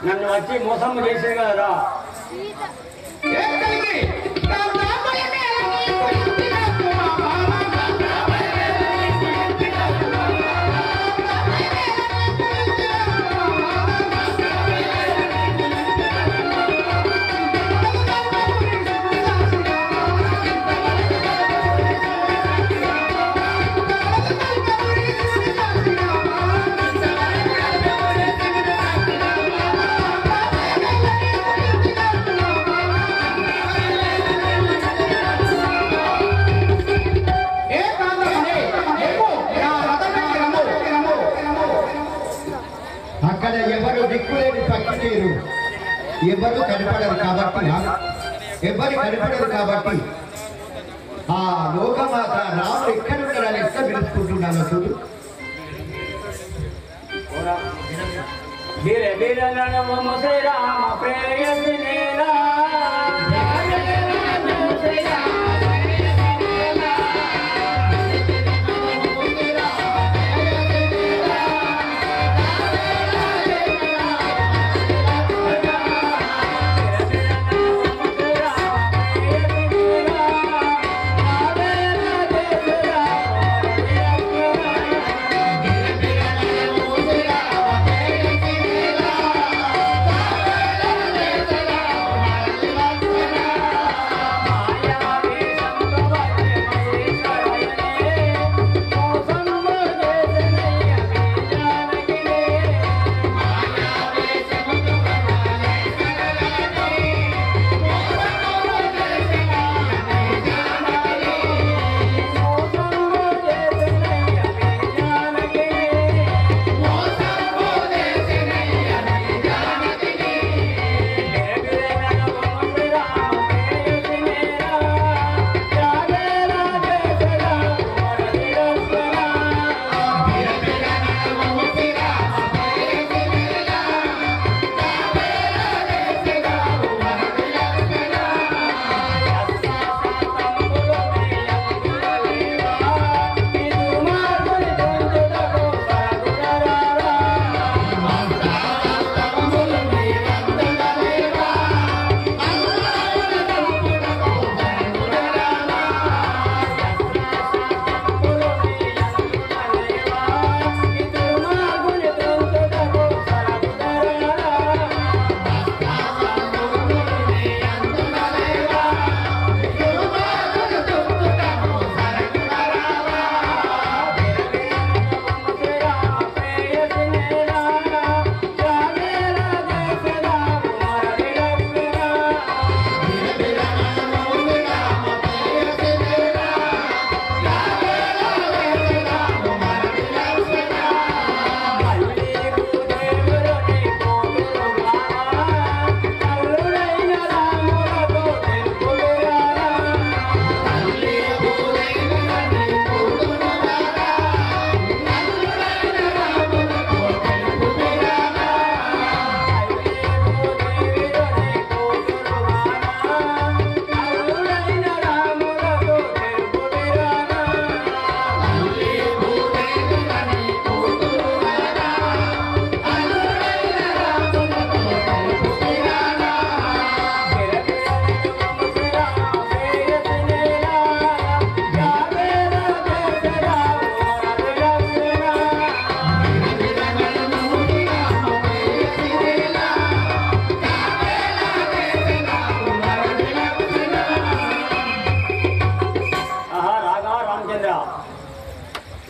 నన్ను వచ్చి మోసం చేసే కదరా. ఎవరు కనపడరు కాబట్టి ఆ లోకమాత రాముడు ఎక్కడున్నారని ఎట్లా పిలుచుకుంటున్నాను చూడు.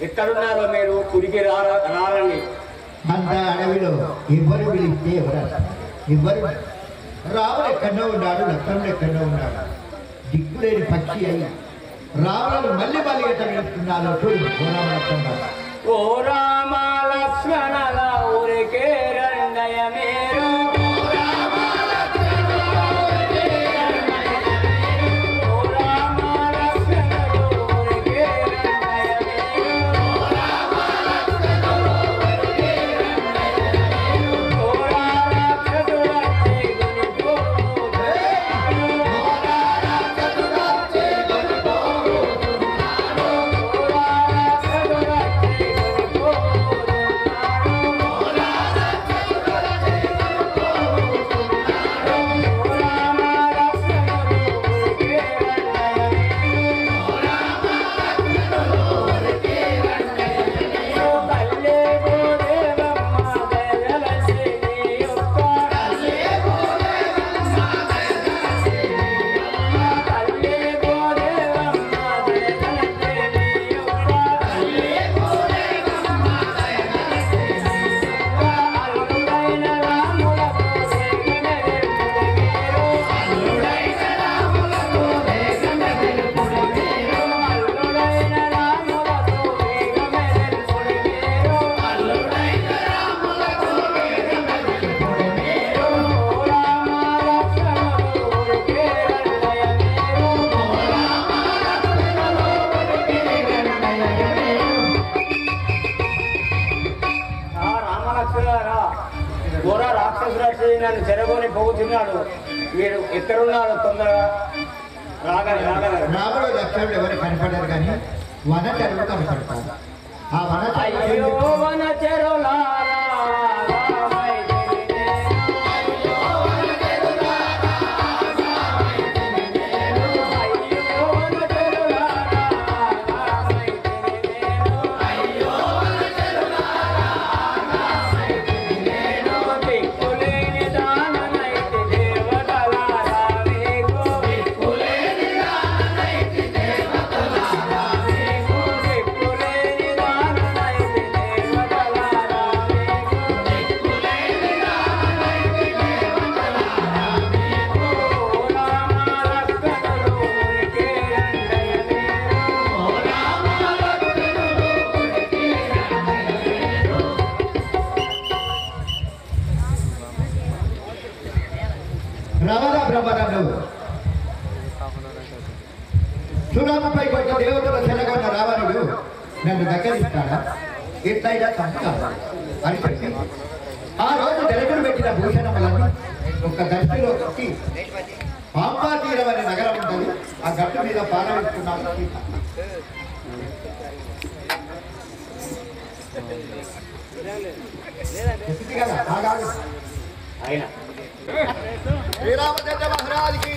ఎక్కడున్నారో మీరు కుడికి రారండి. అంత అడవిలో ఎవరు పిలిస్తే ఎవరు రాముడు ఎక్కడో ఉన్నాడు, లక్ష్మణుడు ఎక్కడో ఉన్నాడు. దిక్కులేని పక్షి అయి రాములను మళ్ళీ ఎట్లా పిలుస్తున్నారో చూడు. ఓ రామ లక్ష్మణల ఊరికే రండయ మీరు Hola. వస్తున్నాడు. మీరు ఎక్కడున్నారో తొందరగా రాగలరు. రాముడు లక్ష్మణుడు ఎవరు కనపడరు కానీ వన చెరువు కనపడతారు. ఆ వన చెరువులారా సునామపై కొత్త దేవతల చెలగొన్న రావణుడు నన్ను దగ్గరిస్తాడా, ఎట్లయినా చంపుతాడు అని చెప్పి ఆ రోజు జలకుడు పెట్టిన భూషణములను ఒక గట్టులో కట్టి పాంపా తీరం అనే నగరం ఉంటుంది. ఆ గట్టు మీద పారవేస్తున్నాడు సీత. శ్రీరామచంద్ర మహారాజుకి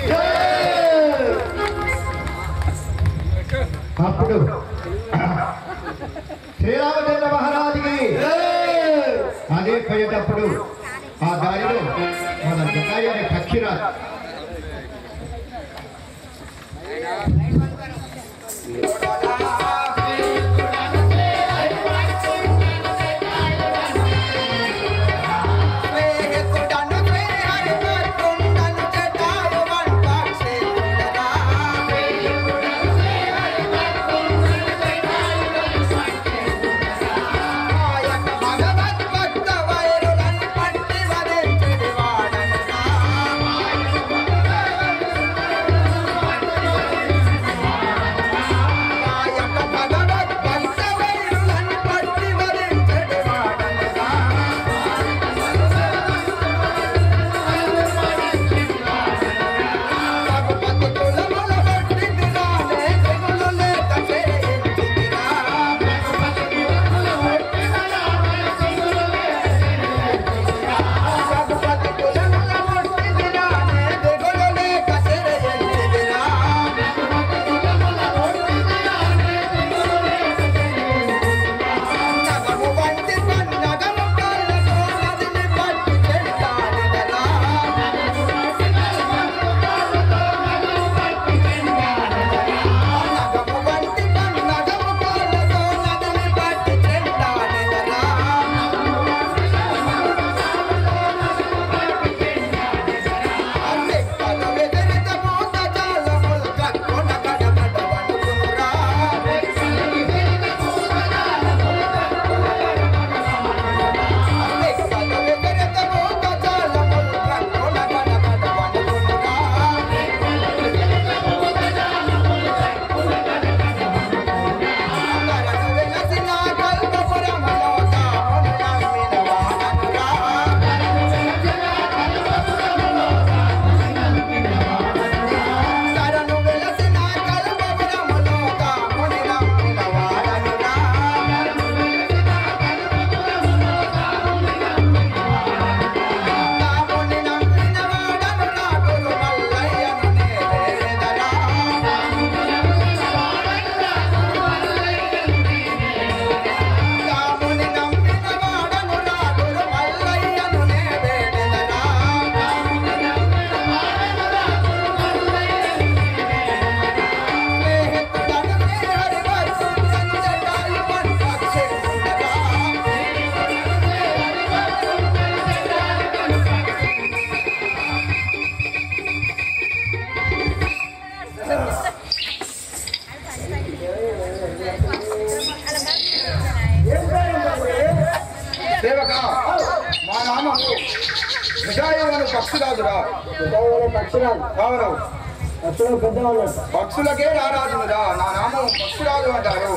అప్పుడు శ్రీరామచంద్ర మహారాజుకి అదే పోయేటప్పుడు ఆ దారిలో మన జటాయి అనే పక్షిరాజు పక్షులకే రారాజునురా, నా నామం పక్షురాజు అంటారు.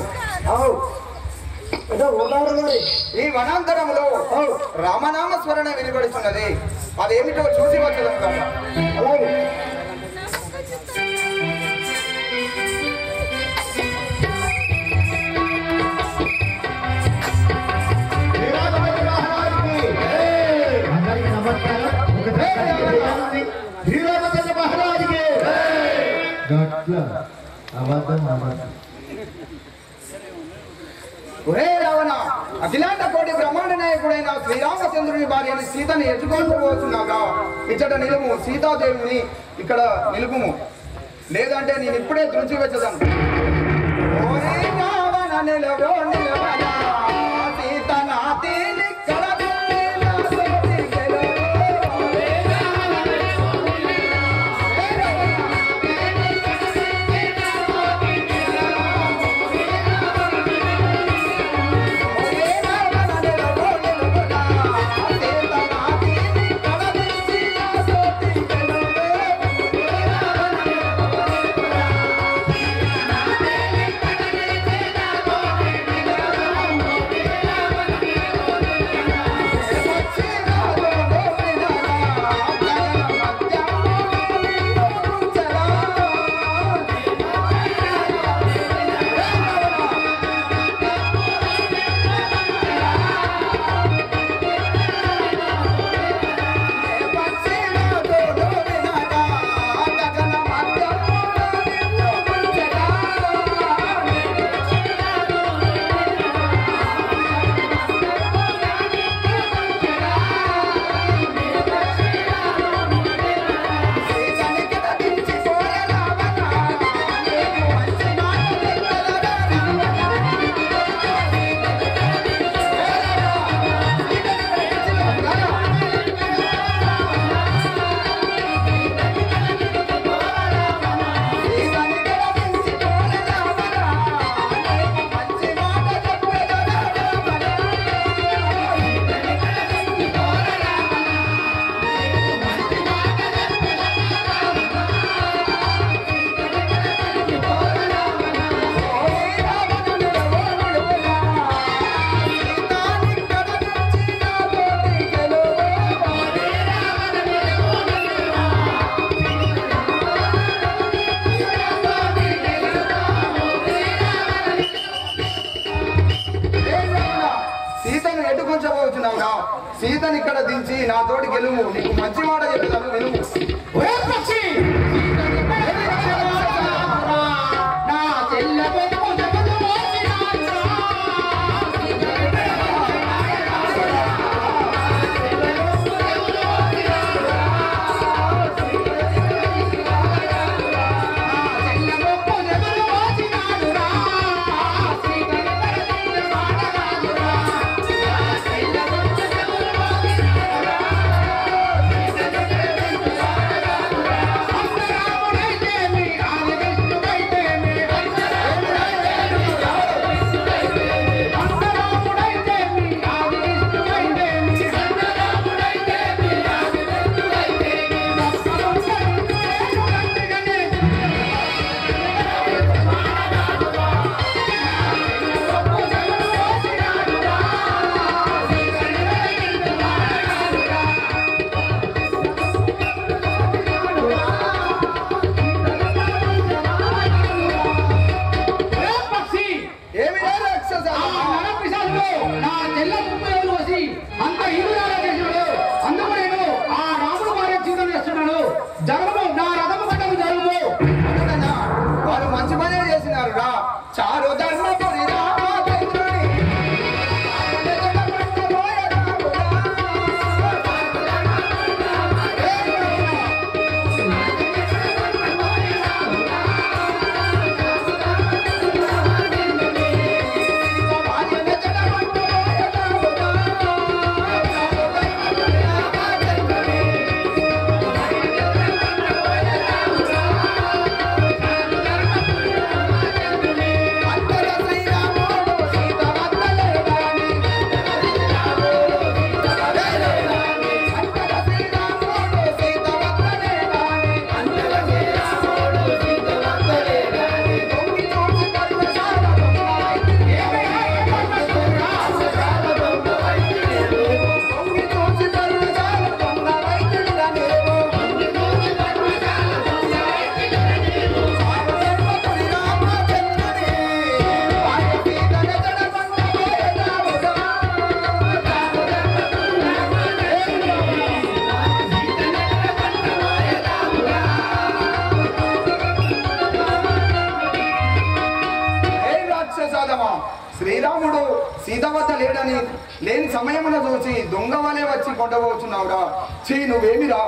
ఈ వనాంతరంలో రామనామ స్మరణ వినబడుతున్నది. అదేమిటో చూసి వచ్చదాం కదా. అలాగే అందరికీ నమస్కారం. శ్రీరామచంద్ర మహారాజుకి అబద్ధం. ఒరే రావణ, అఖిలాండ కోటి బ్రహ్మాండ నాయకుడైన శ్రీరామచంద్రుని భార్యని సీతని ఎత్తుకోకపోతున్నాగా. ఇచ్చట నిలుము, సీతాదేవిని ఇక్కడ నిలుపుము, లేదంటే నేను ఇప్పుడే తుడిచి వచ్చేదాను. ఓరే రావణ నిలవో నిలవనా, సీత నాతి నిక్కల దిల్లీలా సోటి గెలవో. ఓరే రావణ నిలవో నిలవనా, ఓరే రావణ సీతని ఇక్కడ దించి నా తోటి గెలుము, నీకు మంచి మాట చెప్తాను వినుము. నా చెల్లె వద్ద లేడని లేని సమయమున చూసి దొంగ వలె వచ్చి కొండబోతున్నావురా. చీ నువ్వేమిరా?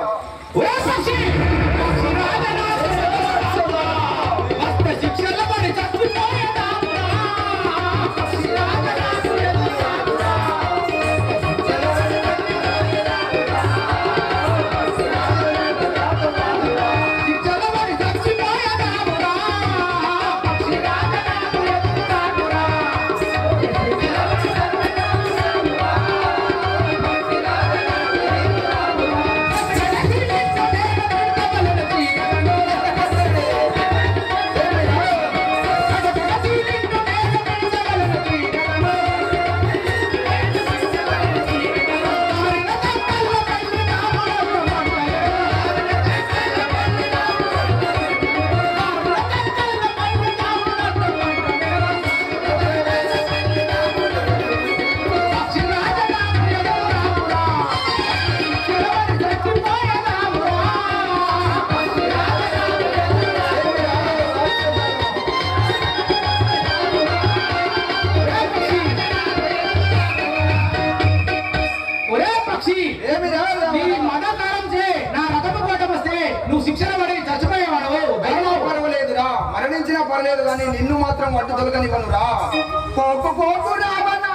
మరణించినా పర్లేదు కానీ నిన్ను మాత్రం అడ్డు తొలగనివ్వనురా. కోకు కోకు రావనా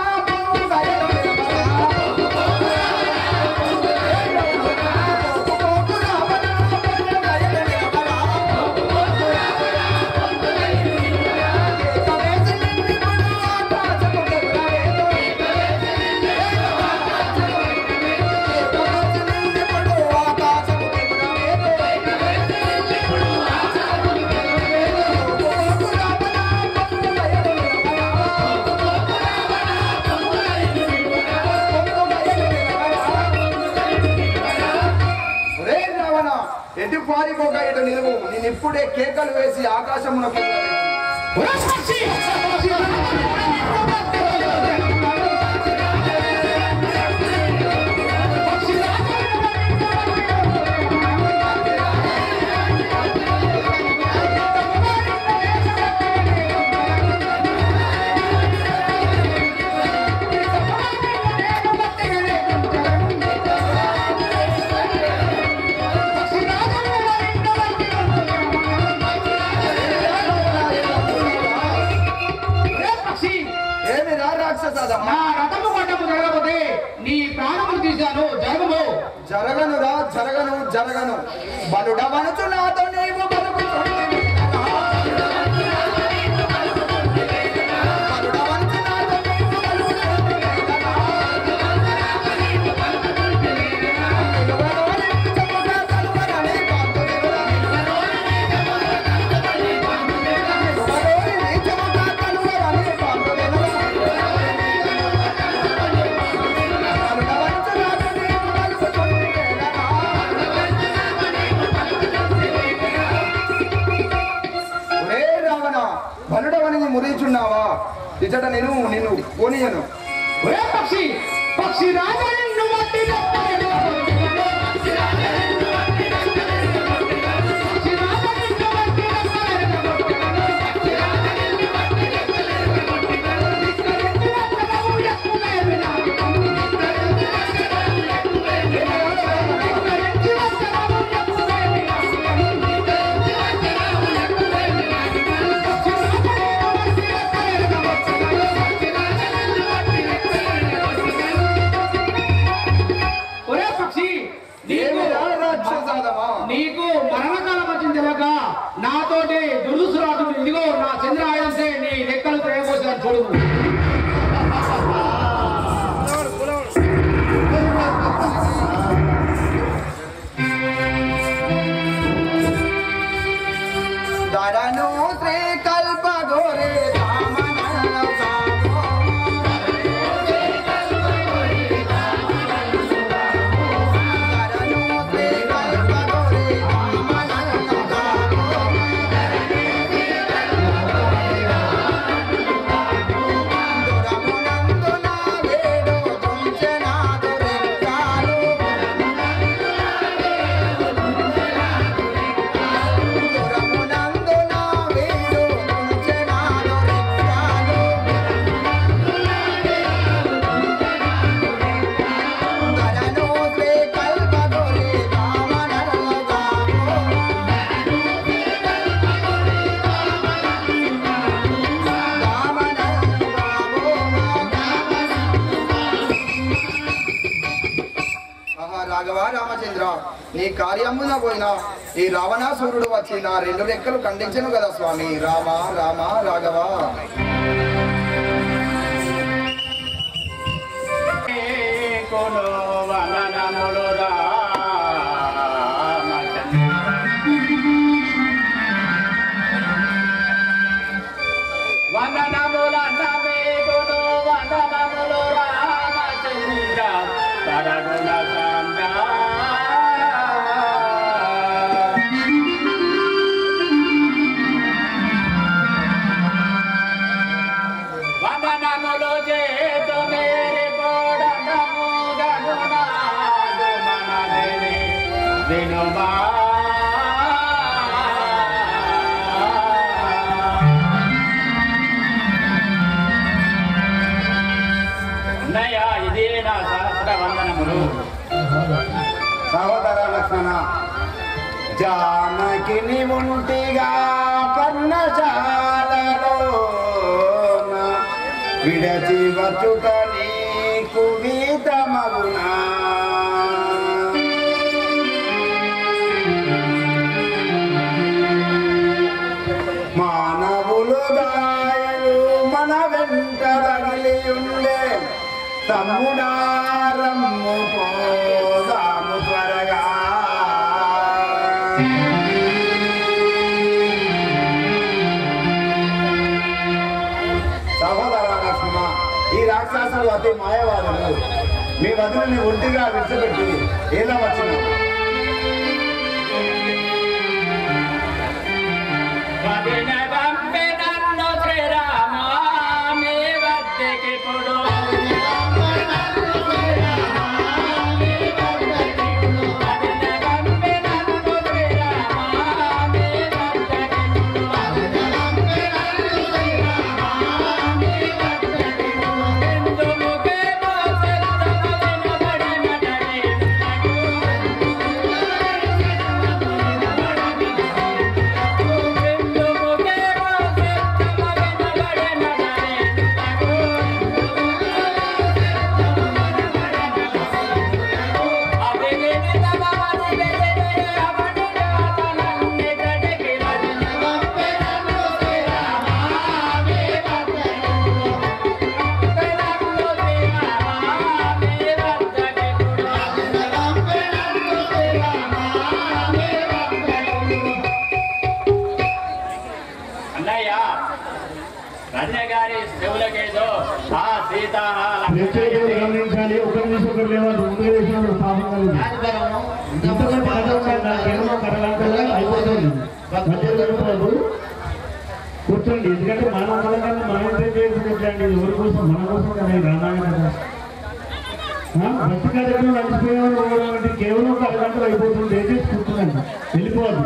ఎటు పారిపోక ఇటు నిలువు. నేను ఇప్పుడే కేకలు వేసి ఆకాశమునకు జరగనురా జరగను జరగను. బలుడవనుచు నాతో నీవు మురిచున్నావా? ఇచ్చట నేను నిన్ను పోనీయను. పక్షి పక్షి రాజా నీకు మరణకాలం వచ్చింది తెలియక నాతోటి దుర్దుసురాజుడు ఇదిగో నా చంద్రాయంసే నీ లెక్కలు ప్రయోగోసారి చూడు. దరను శ్రీ కల్ప గోరే నీ కార్యమున పోయినా ఈ రావణాసురుడు వచ్చి నా 2 రెక్కలు ఖండించను కదా స్వామి. రామ రామ రాఘవ. సహోదర లక్ష్మణ, జానకిని ఉంటిగా పర్ణశాలలో విడచి వచ్చుట నీకు గీతమగునా. మానవులు దాయలు మన వెంట తగిలి ఉండే తమ్ముడారమ్ము పోదాము త్వరగా. సహోదర లక్ష్మణ, ఈ రాక్షసులు అతి మాయవాదులు. మీ వదిలిని ఒంటిగా విడిచిపెట్టి ఏదో వచ్చిన గమనించాలి. ఒకరి నుంచి ఒకరు లేవాలి. ముందుగా చేసిన పాపం అయిపోతుంది. కూర్చోండి. ఎందుకంటే మన మూలంగా మనం చేసినట్లండి. ఎవరి కోసం? మన కోసం కదా రామాయణ. భక్తి కార్యక్రమం నడిచిపోయేవాళ్ళు కేవలం ఒక అరగంటలు అయిపోతుంది. దయచేసి కూర్చోండి, వెళ్ళిపోవాలి.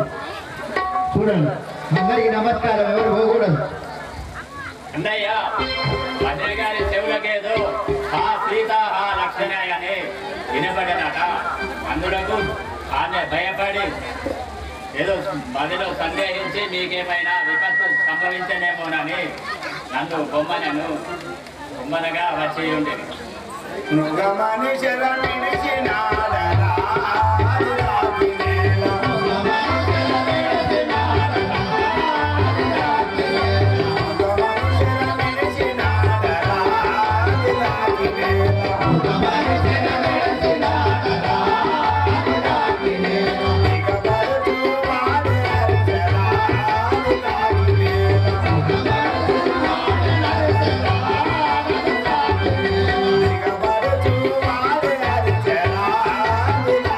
చూడండి. అందరికి నమస్కారం. ఎవరు పోకూడదు. అన్నయ్య భద్ర గారి చెవులకేదో ఆ సీత ఆ లక్షణ అని వినబడినట. అందులకు ఆమె భయపడి ఏదో మదిలో సందేహించి మీకేమైనా విపత్తు సంభవించనేమోనని నన్ను బొమ్మనగా వచ్చి ఉండేది. Thank you.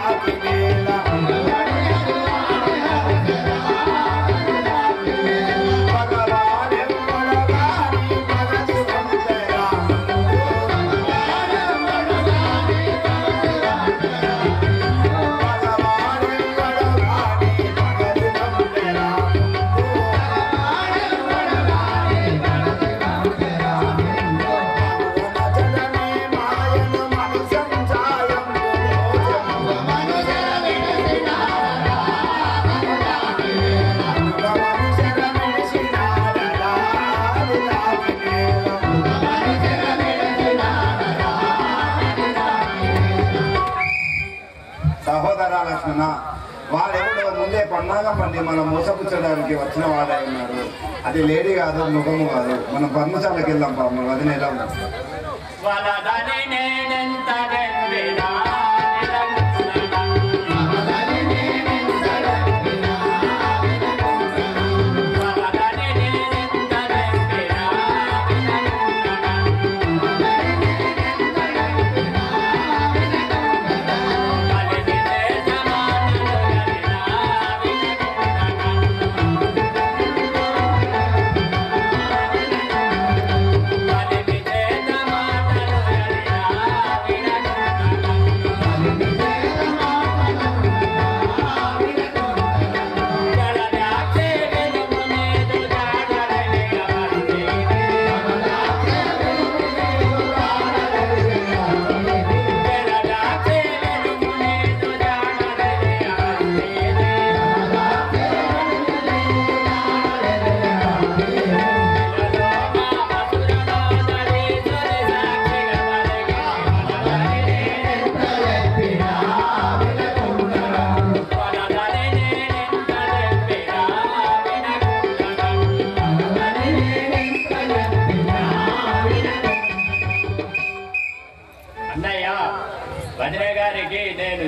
లక్ష్మణ. వాడెవడో ముందే పన్నాగం పండి మనం మోసపుచ్చడానికి వచ్చిన వాడై ఉన్నాడు. అది లేడీ కాదు, ముఖము కాదు. మనం పర్ణశాలకు వెళ్దాం పాపం, అది నెలం.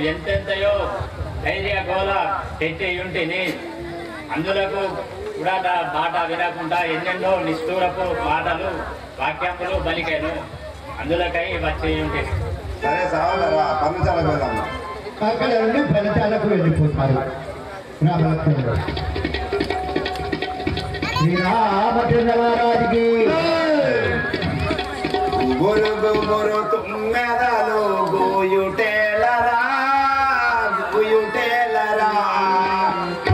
ఎంతెంతయో ధైర్య గోల తెచ్చి ఉంటిని. అందులకు కూడా మాట వినకుండా ఎన్నెన్నో నిష్ఠూరపు మాటలు వాక్యములు బలికాను. అందులకై వచ్చి ఉంటుంది. సరే సహోదరా, పర్ణశాలకు వెళ్దాం. అక్కడ నుండి ఫలితాలకు వెళ్ళిపోతారు. రామలక్ష్మణుడు శ్రీరామచంద్ర మహారాజుకి గురుగు గురు తుమ్మెదలు గోయుటేలరా గోయుటేలరా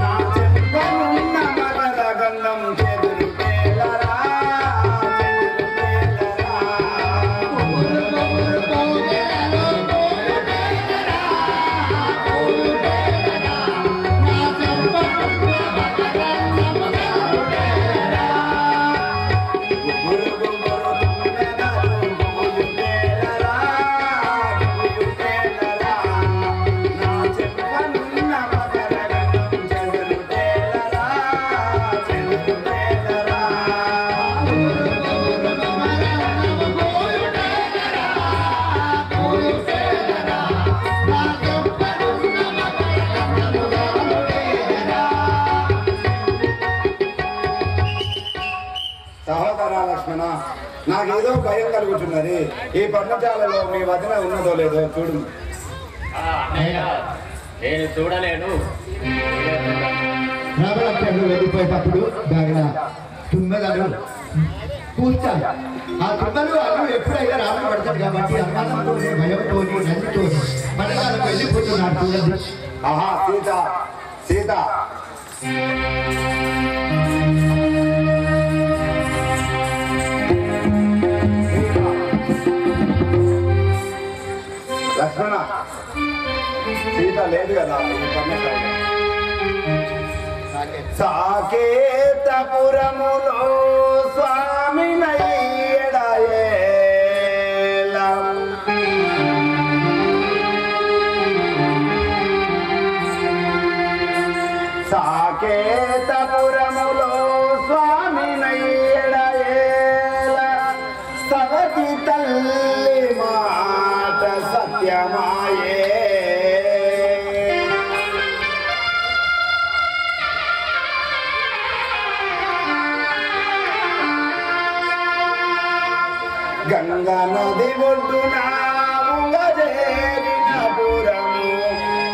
నా చెంపనున్న మకర గంధం చెదురుటేలరా నాకేదో భయం కలుగుతున్నది. ఈ పర్ణశాలలో మీ వదిన ఉన్నదో లేదో చూడు. నేను చూడలేను. రామలక్ష్మణుడు వెళ్ళిపోయేటప్పుడు బాగా తుమ్మెదలు కూర్చాలి. ఆ తుమ్మలు అల్లు ఎప్పుడైనా రాముడు పడతాడు కాబట్టి అనుమానంతో భయంతో నదితో మండలాలకు వెళ్ళిపోతున్నాడు. చూడండి. ఆహా, సీత సీత లక్ష్మణ, సీత లేదు కదా ఈ పర్ణశాలలో. సాకేతపురములో స్వామినయ్యడయేలా సాకేతపురములో స్వామినయ్యడయేలా సవతి తల్లి మాట సత్యమాయే గంగా నది ఒడ్డున ఉంగజేరిన పురము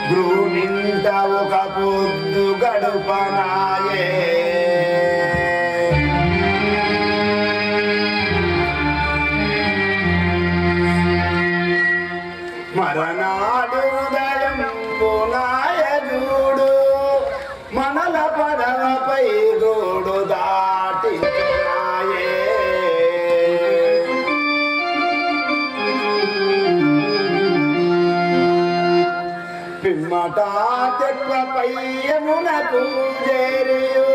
గృహింత ఒక పొద్దు గడుపనాయే మరనాడు ఉదయం నాయకుడు మనల పడవపై గోడు దాటినాయే పిమ్మట తెప్పపై యమునకు చేరియు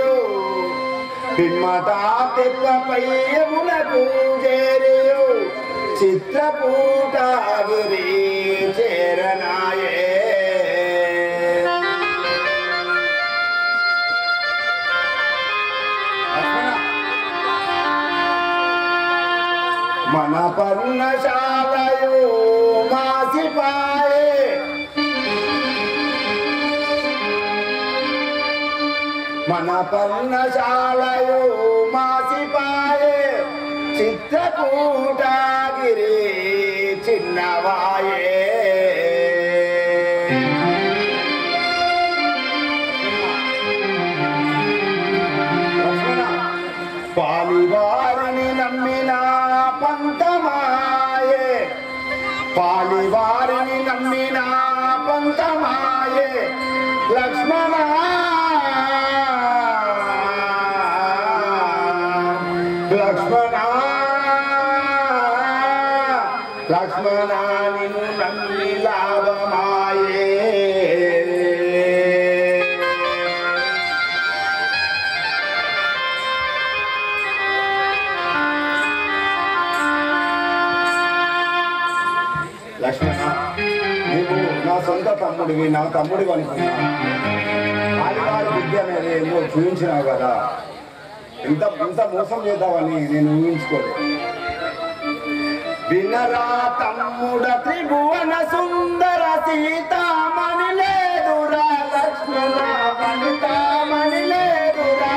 పిమ్మట తెప్పపై యమునకు చేరియు చిత్రకూటగిరి చేరనాయే మన పర్ణశాలయు మాసిపాయే మన పర్ణశాలయు మాసిపాయే చిత్రకూటగిరి చిన్నవాయే పాలివారిని నమ్మిన పంతమాయే పాలివారిని నమ్మిన పంతమాయే లక్ష్మణ లక్ష్మణ లక్ష్మణ నిన్ను నమ్మి లాభమాయే లక్ష్మణ నీవు నా సొంత తమ్ముడివి నా తమ్ముడివి అనుకున్నా ఆదివారి విద్య అనేది ఏమో చూపించినావు కదా ఇంత మోసం చేద్దామని నేను ఊహించుకోలేదు వినరా తమ్ముడ త్రిభువన సుందర సీతామణి లేదురా లక్ష్మణ వనితామణి లేదురా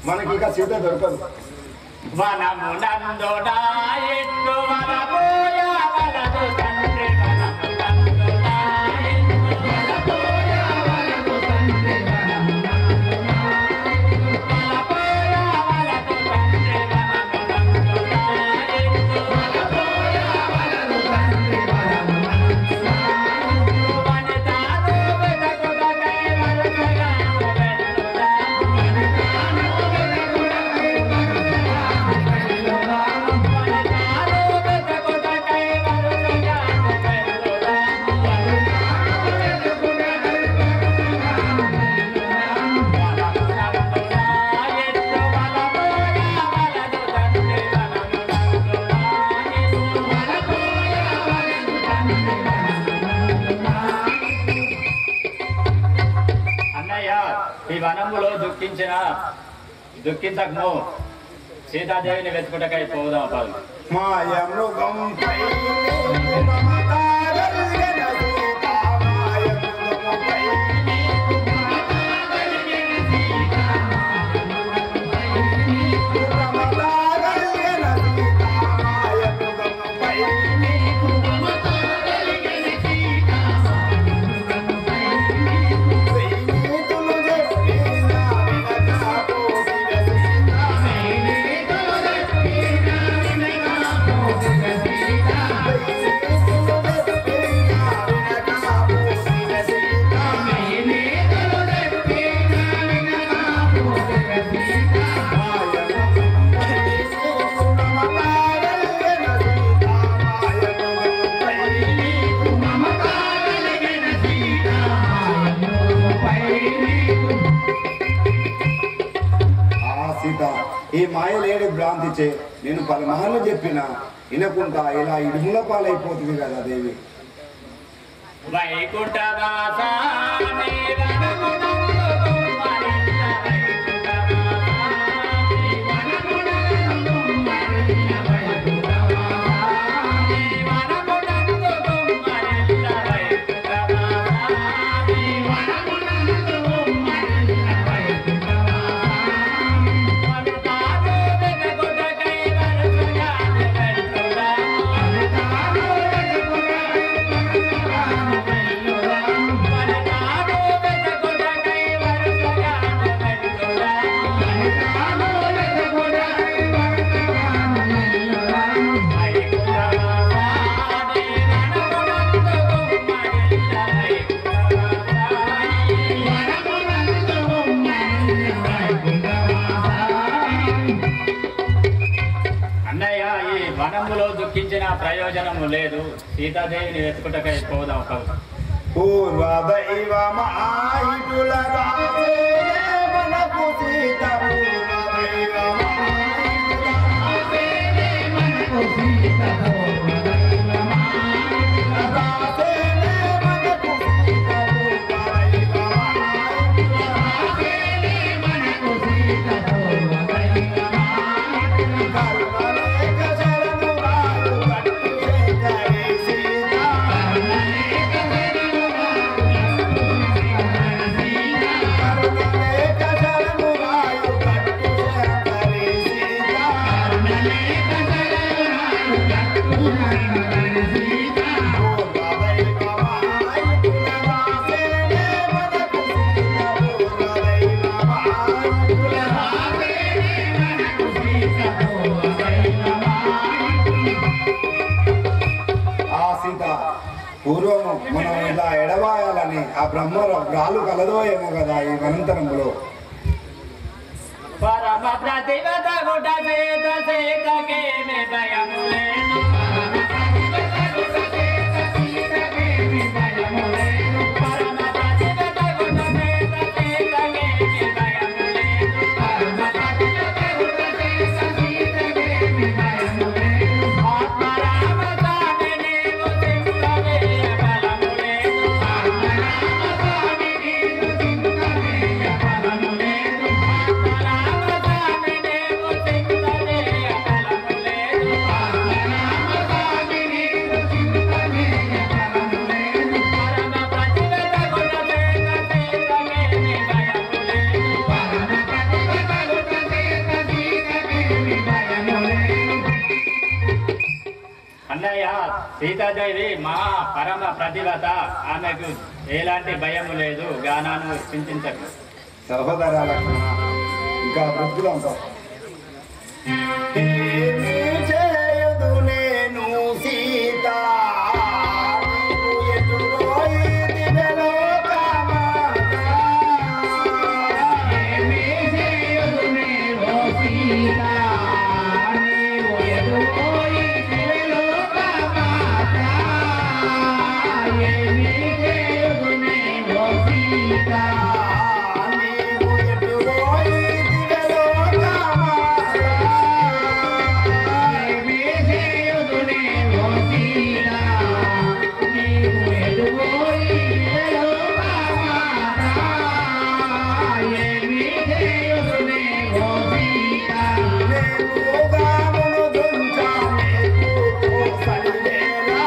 మనకి ఇక సీత దొరకదు వనమునందోడా ఎట్లు వనబోయవలదు తండ్రి వనమునందోడా ఎట్లు వనబోయవలదు తండ్రి వనమునందోడా వనబోయవలదు తండ్రి వనమునందోడా ఎట్లు వనబోయవలదు తండ్రి వనమునందోడా వనితాను వెదకుటకై వరుసగాను వెల్లుడా అన్నయ్య ఈ వనములో దుఃఖించకము సీతాదేవిని వెతుకుటకై పోదాం పలు మాయమృగం పై ఈ మాయలేడి భ్రాంతిచే నేను పలుమార్లు చెప్పినా వినకుండా ఇలా ఇడుముల పాలైపోతుంది కదా దేవి. ప్రయోజనము లేదు. సీతాదేవిని వెతుకుటకై పోదాం. పూర్వ దైవమాయుల రాసే మనకు సీత పూర్వ పూర్వము మనం ఇలా ఎడవాయాలని ఆ బ్రహ్మ రాళ్ళు కలదో ఏమో కదా ఈ అనంతరంలో. పరమ ప్రతివత గుట చేత సీతకే మే భయము లేదు. పరమ ప్రతివత గుట చేత సీతకే మే భయము లేదు. పరమ ప్రతివత గుట చేత సీతకే మే భయము లేదు. ఆత్మరామ స్వామి నీవు చింతనే బలము లేదు. ఆత్మరామ స్వామి నీవు చింతనే బలము లేదు. ఆత్మరామ స్వామి నీవు చింతనే బలము లేదు. ఆత్మరామ స్వామి నీవు చింతనే బలము లేదు. పరమ ప్రతివత గుట చేత సీతకే మే భయము లేదు. పరమ ప్రతివత గుట చేత సీతకే మే భయము లేదు. అన్నయ్య, సీతాదేవి మా పరమ ప్రతివత, ఆమెకు ఎలాంటి భయము లేదు. గానాన్ని చింతించకు. సహోదర లక్ష్మణ, ఇంకా వృద్ధులంతా ఏమి చేయదు నేను సీత నీవు ఎటుపోయి దివ్యలోకమాత. ఏమి చేయదు నీవు సీత నీవు ఎటుపోయి దివ్యలోకమాత. ఏమి చేయదు నీవు సీత నీవు ఎటుపోయి దివ్యలోకమాత. ఏమి చేయదు నీవు సీత నీవు ఎటుపోయి దివ్యలోకమాత. ఏమి చేయదు నీవు సీత నేనుగామును దుంచానే కూతో సరివేలా.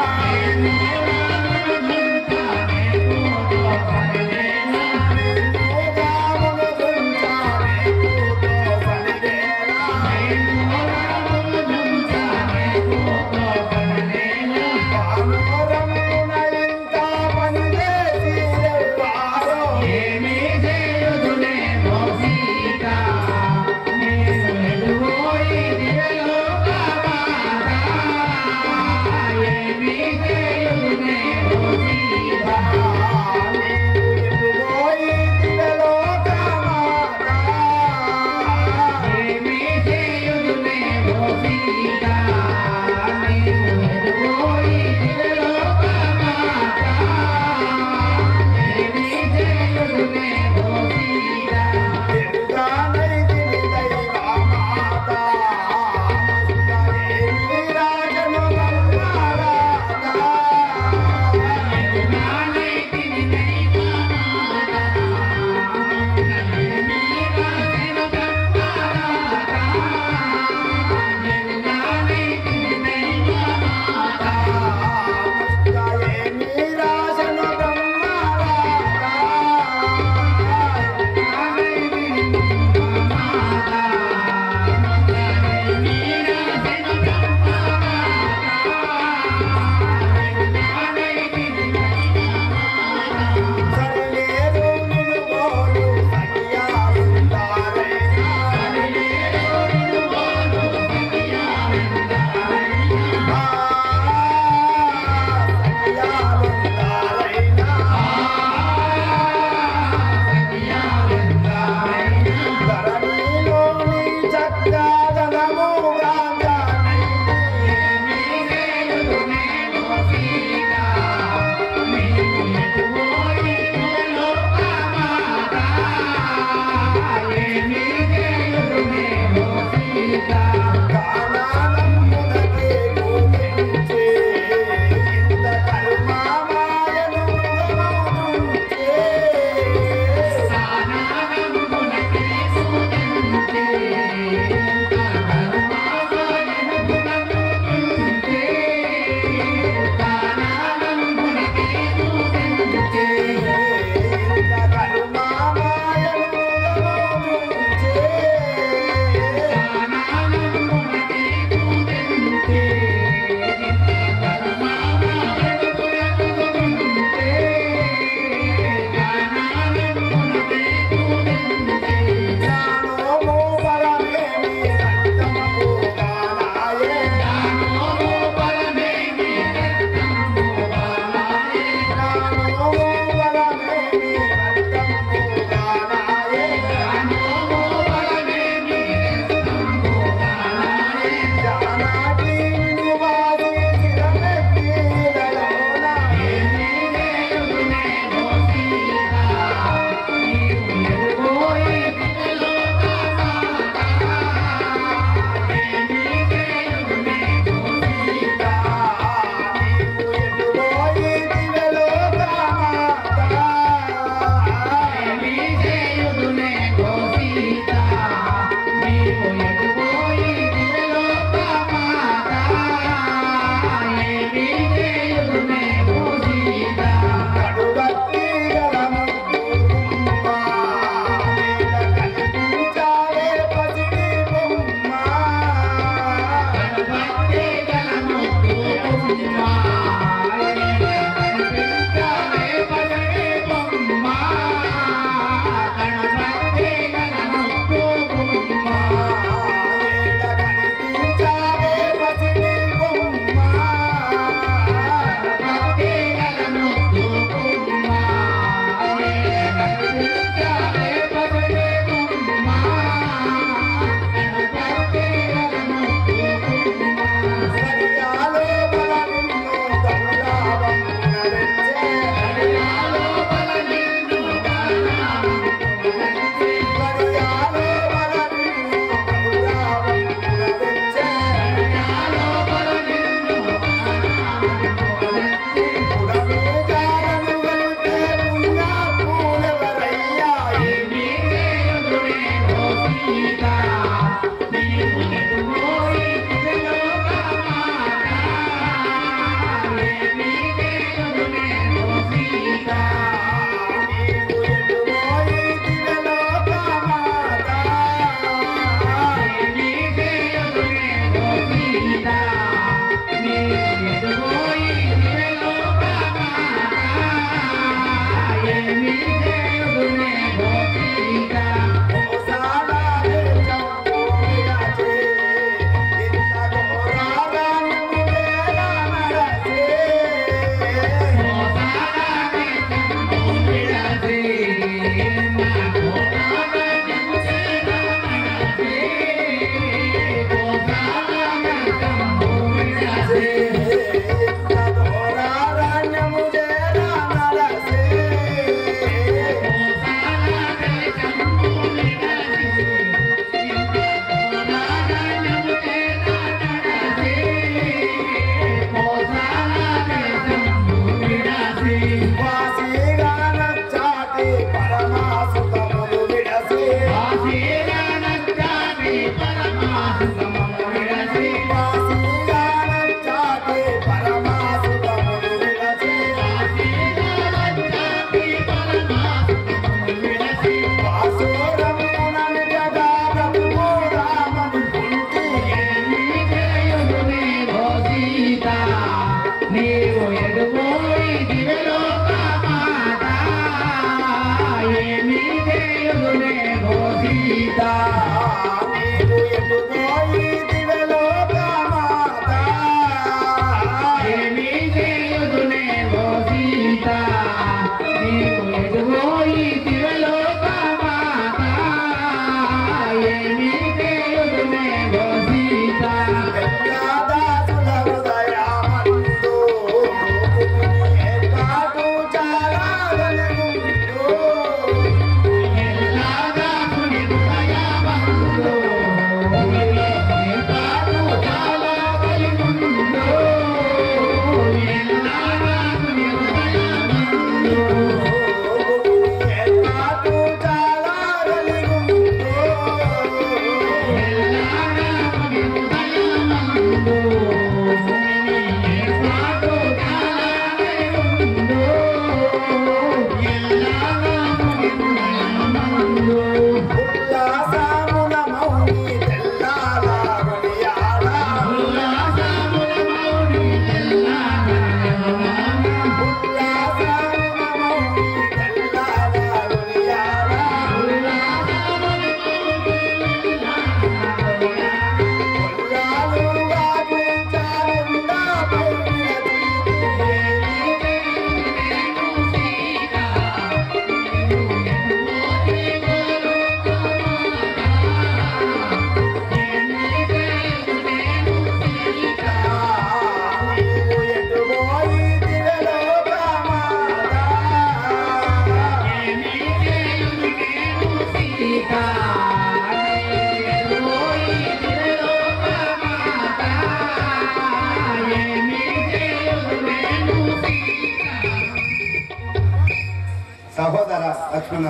సహోదర లక్ష్మణ,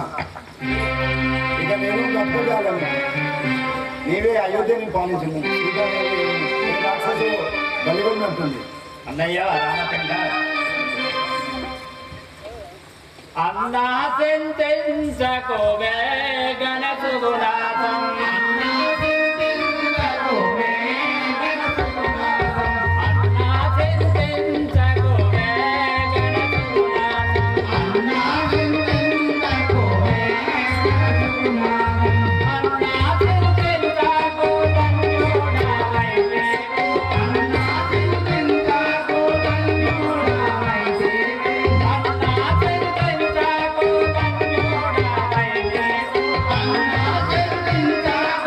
ఇక నేను తప్పుదాలను. నీవే అయోధ్యని పాలించము. రాక్షసు బలిగొన్నట్టుంది. అన్నయ్య రామచంద్ర, అన్నా చెంతెంచకోవే గణసుగుణాథం, అన్నా చెంతెంచకోవే గణసుగుణాథం, అన్నా చెంతెంచకోవే గణసుగుణాథం, అన్నా చెంతెంచకోవే గణసుగుణాథం, అన్నా చెంతెంచకో తండ్రుడవైతే, అన్నా చెంతెంచకో తండ్రుడవైతే, అన్నా చెంతెంచకో తండ్రుడవైతే, అన్నా చెంతెంచకో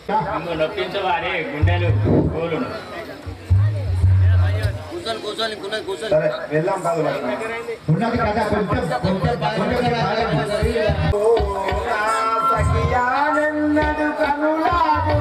నువ్వు నొప్పించు వారి గుండెలు కూలును. సరే వెళ్దాం కాదు లక్ష్మణ. ఉన్నది కదా కొంచెం సఖియానన్నడు కనులాగో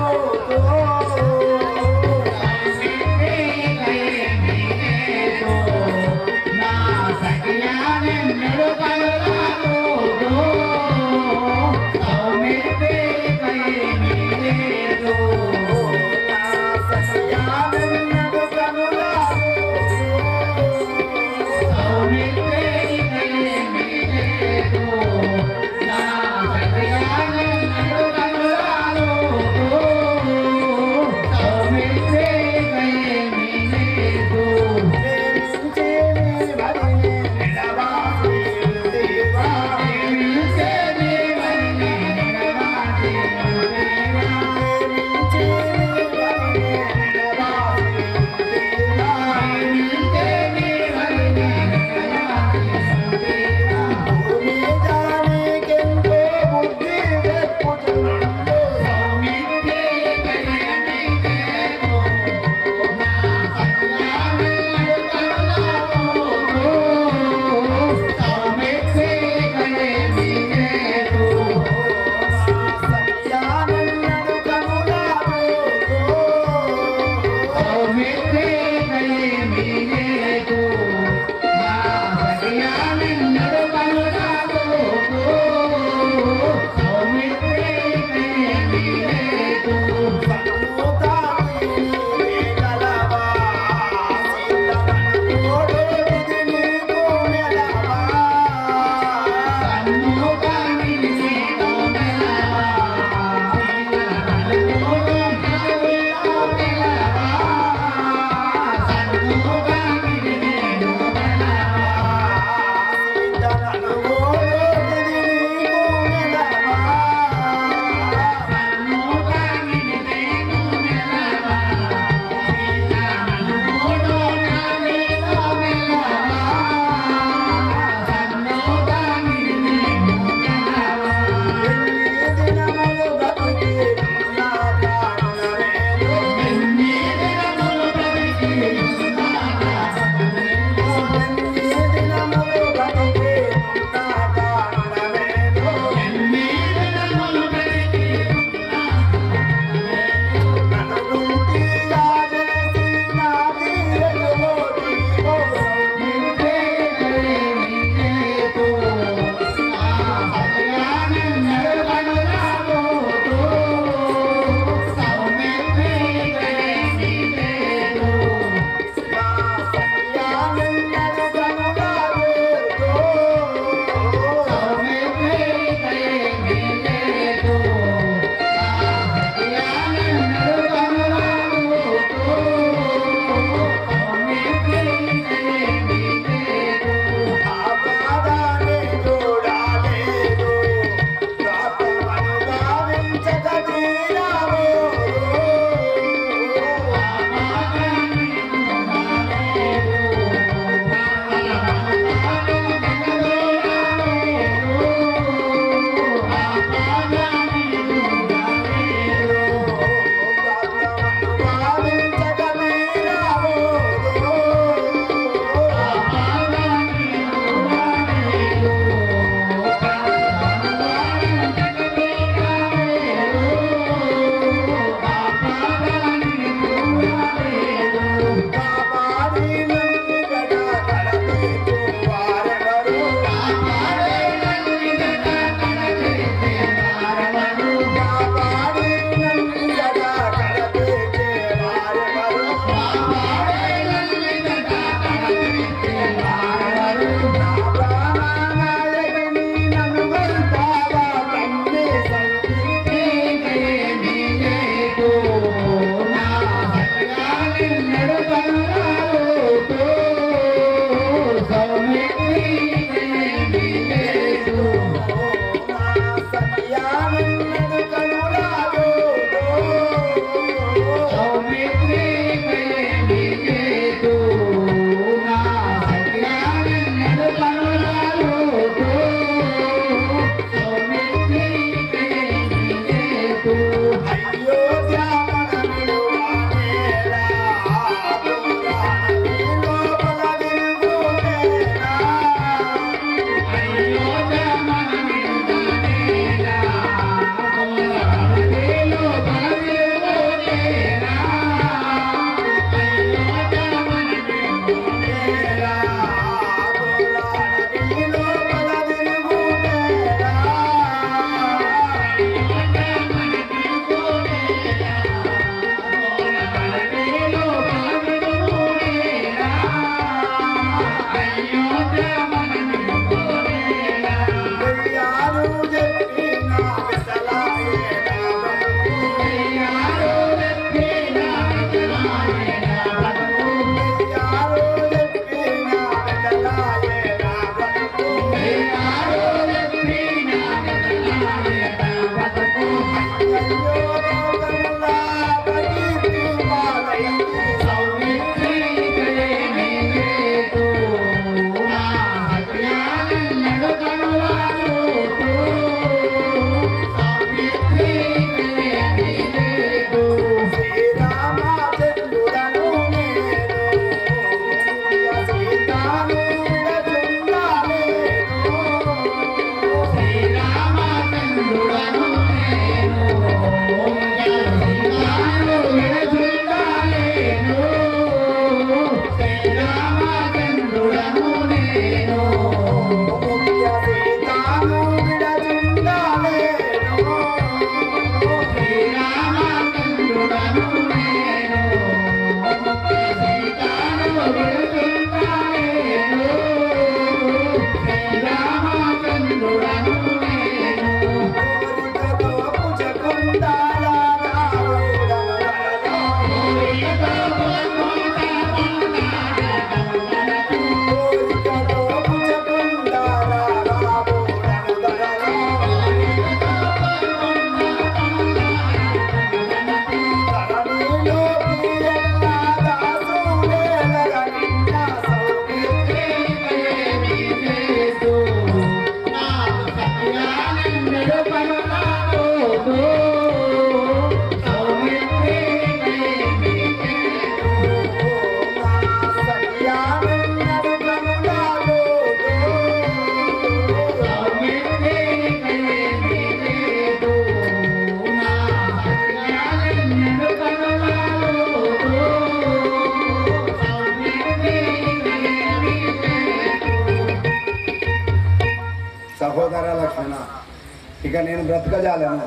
బ్రతకజాలను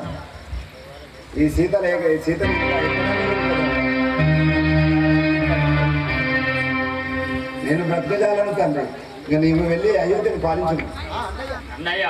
ఈ సీత లేక ఈ సీత నేను బ్రతకజాలను తండ్రి. ఇక నీవు వెళ్ళి అయోధ్యను పాలించు. అన్నయ్య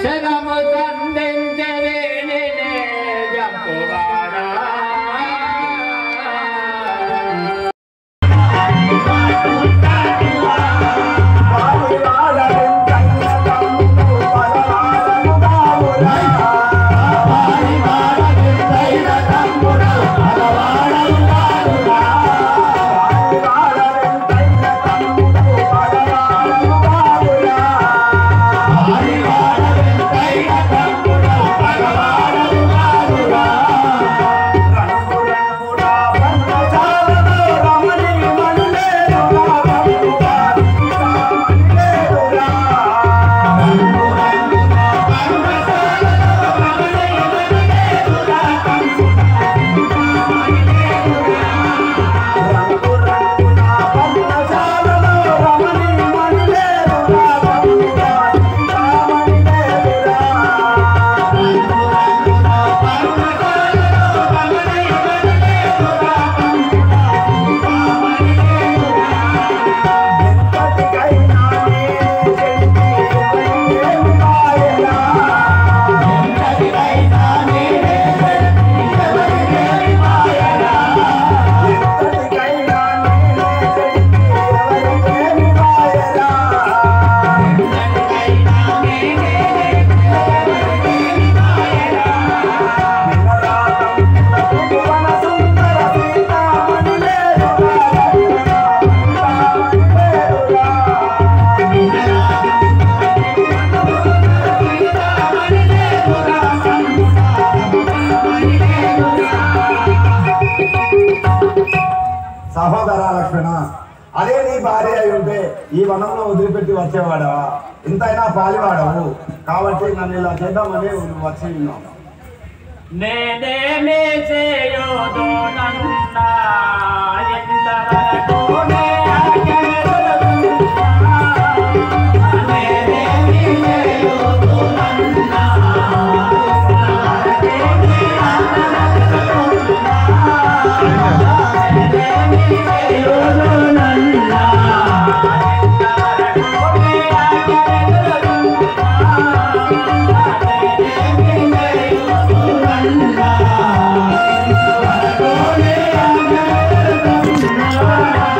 శరము సంధించవే జంపువాడా సహోదరా లక్ష్మణ, అదే నీ భార్య అయి ఉంటే ఈ వనంలో వదిలిపెట్టి వచ్చేవాడవా? ఇంతైనా పాలివాడవు కాబట్టి నన్ను ఇలా చేద్దామని నువ్వు వచ్చి ఉన్నావు. నేనేమి చేయదు నన్నా ఎంతవరకు Thank you.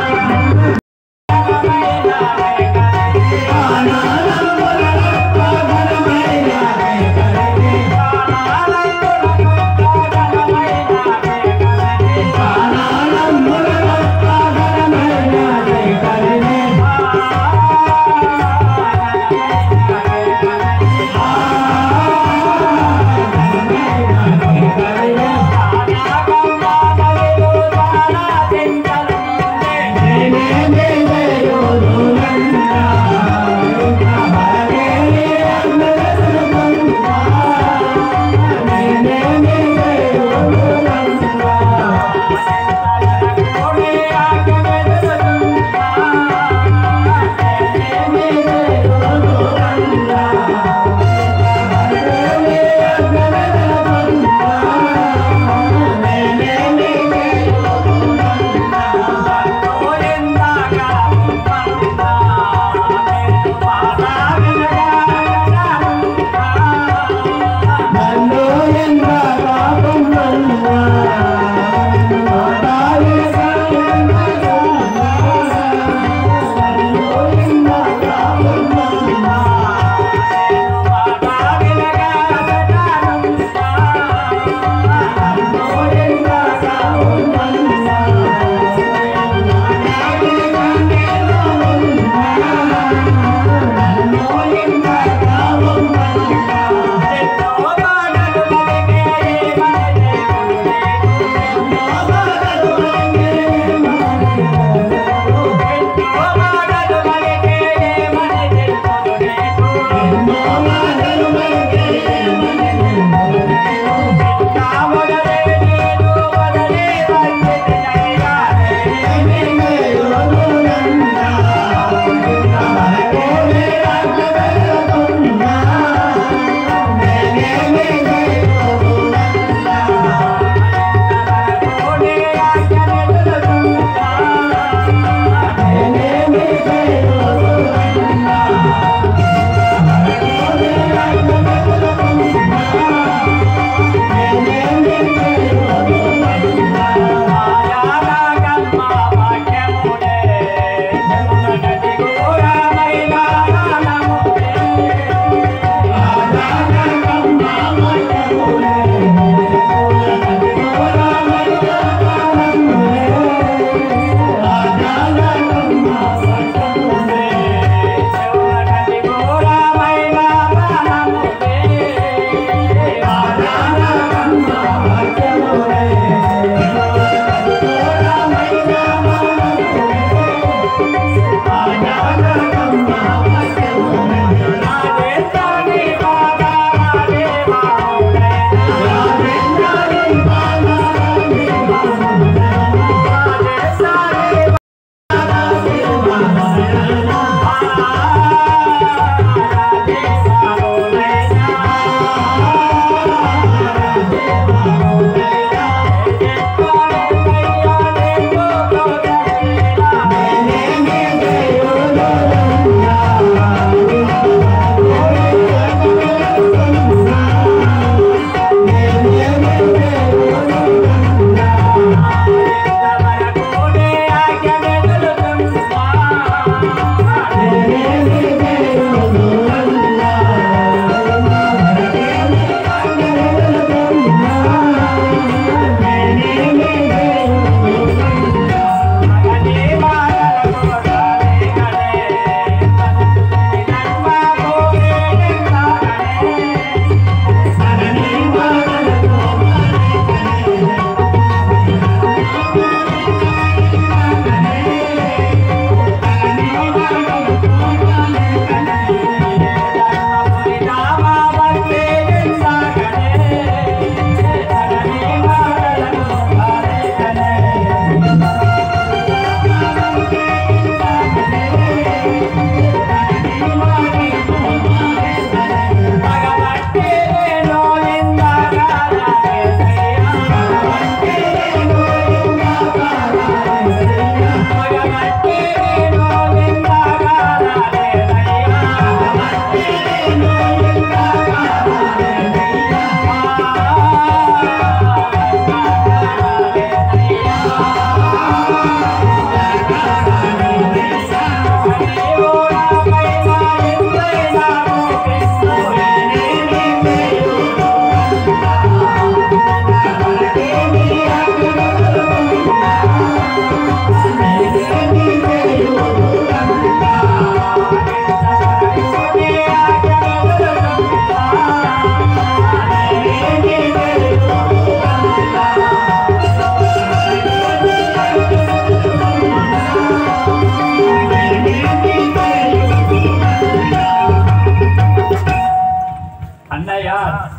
అన్నయ్య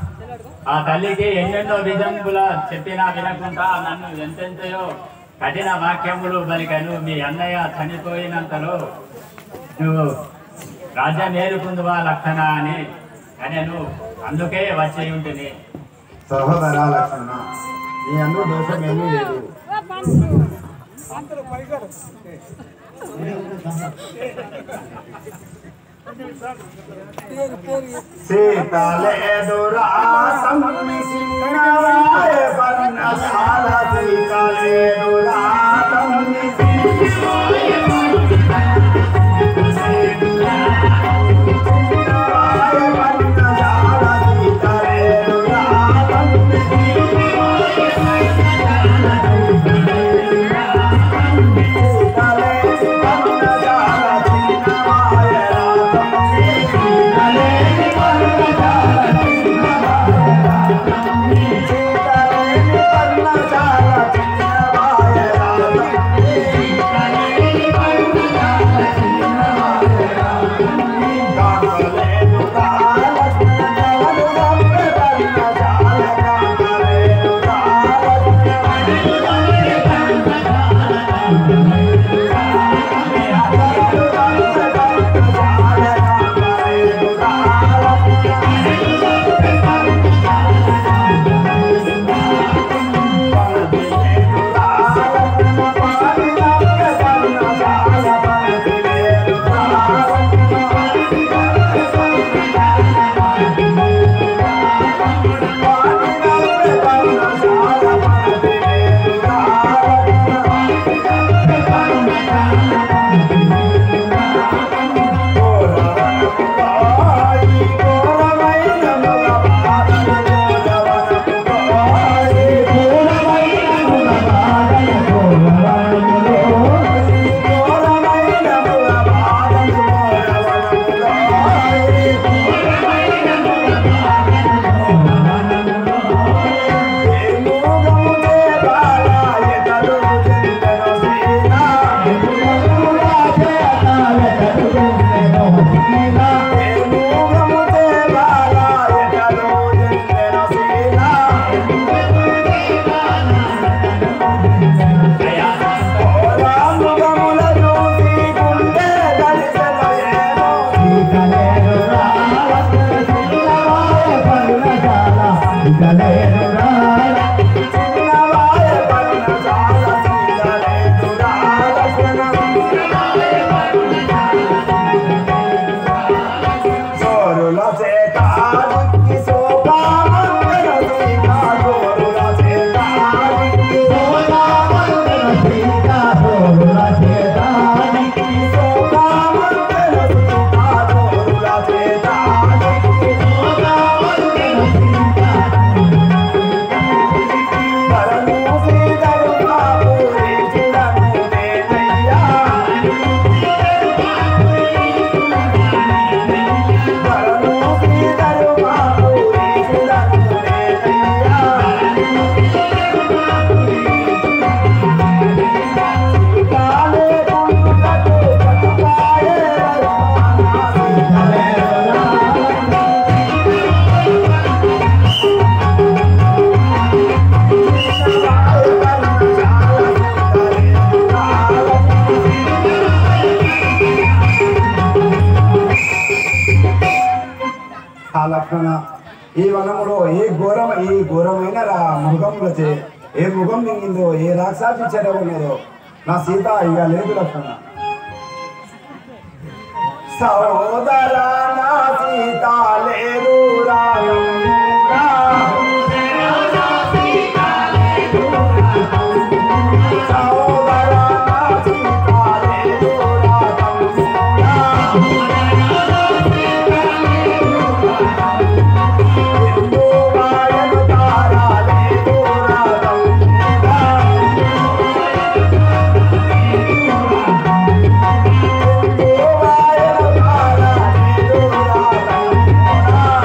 ఆ తల్లికి ఎన్నెన్నో విధంబుల చెప్పినా వినకుండా నన్ను ఎంతెంతయో కఠిన వాక్యములు బలికను. మీ అన్నయ్య చనిపోయినంతలో నువ్వు రాజ్యం ఏలుకుందువా లక్షణ అని నేను అందుకే వచ్చి ఉంటుంది. సహోదరా లక్ష్మణ, నీ అందు దోషం ఏమీ లేదు. సీతలేదురా తమ్మి సిన్నవాయ పర్ణశాల సీతలేదురా తమ్మి సిన్నవాయ పర్ణశాల సీతలేదురా తమ్మి లక్షణ ఈ వనములో ఈ ఘోరమైన మృగములచే ఏ మృగం మింగిందో ఏ రాక్షసి చెర ఉన్నదో నా సీత ఇక లేదు లక్షణ. సోదరా నా సీత లేదు Oh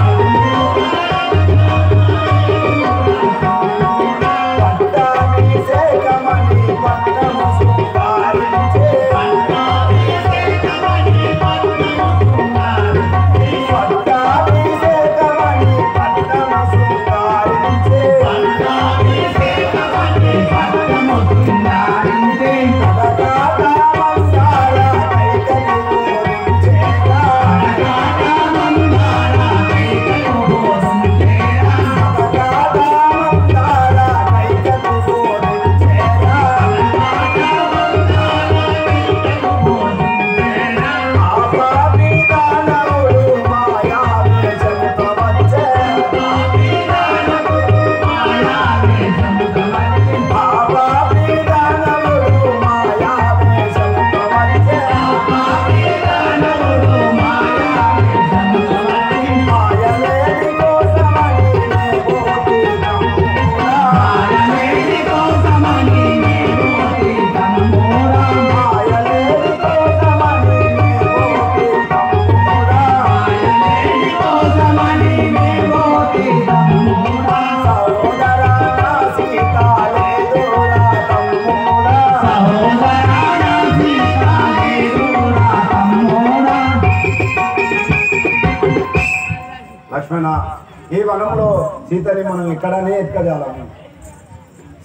ఈ వనంలో సీతని మనం ఇక్కడనే ఎత్తుకజాలము.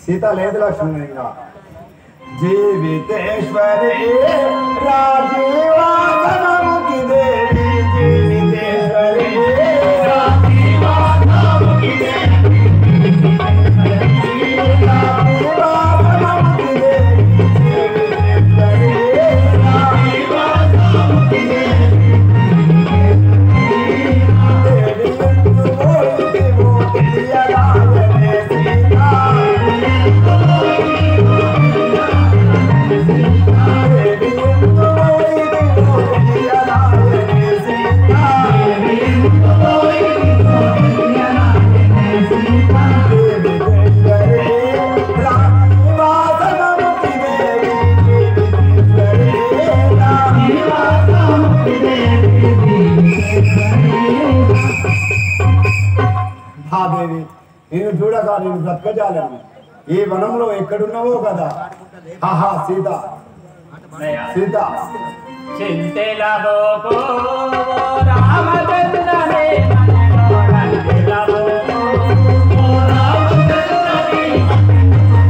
సీత లేదు లక్ష్మణంగా. జీవితేశ్వరి రాజీవాసనముఖి దేవి జీవితేశ్వరి రాజీవాసనముఖి దేవి రాజీవాసనముఖి దేవి జీవితేశ్వరి రాజీవాసనముఖి దేవి దేవి మోహిని మోహియలాయనే సీతా దేవి నేను చూడగా నేను బ్రతకజాలను. ఈ వనంలో ఎక్కడున్నావో కదా. ఆహా సీత సీత చింతెలబోకో రామచంద్రనే మనలో రంజిలబోకో రామచంద్రనే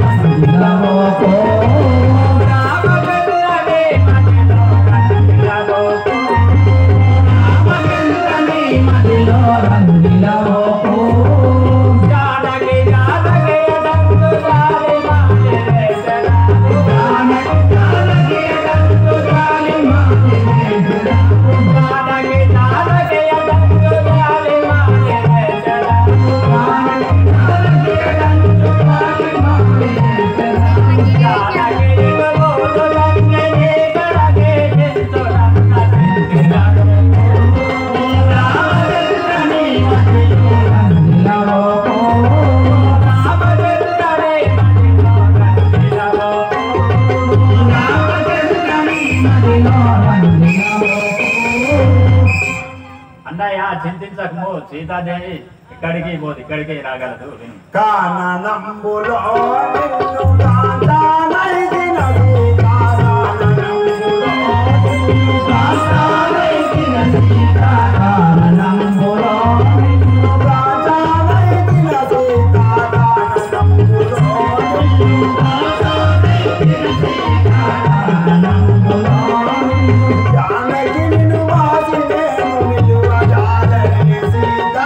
రంజిలబోకో రామచంద్రనే మనలో రంజిలబోకో రామచంద్రనే మనలో రంజిలబోకో జానకి జానకి అడంగు జాలి మాలే వేసరా జానకి అడంగు జాలి మాలే వేసరా జానకి జానకి అడంగు జాలి మాలే వేసరా జానకి అడంగు జాలి మాలే వేసరా జానకి గోలు రంగనే కడగే చెంతోరా కదిరాడు రామచంద్రని మదిలో రంజిలబోకో రామచంద్రని మదిలో రంజిలబోకో రామచంద్రని మదిలో రంజిలబోకో. అన్నయ్య చింతించకము, సీతాదేవి ఇక్కడికి పోదు, ఇక్కడికి రాగలదు. విను. కాననంబులో నిన్ను కాంతానైదినది కాననంబులో నిన్ను కాంతానైదినది కాననంబులో నిన్ను కాంతానైదినది కాననంబులో నిన్ను కాంతానైదినది కాననంబులో జానకి నిన్ను వాసి నేను నిలువజాలని సీత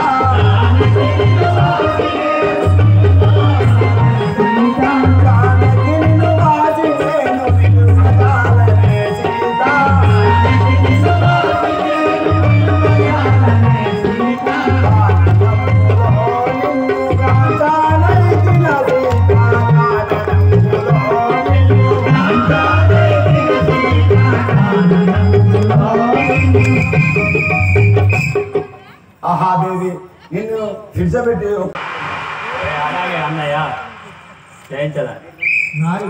ఆహాదేవి నిన్ను విడిచిపెట్టి అలాగే అన్నయ్య చేయించదా. నారి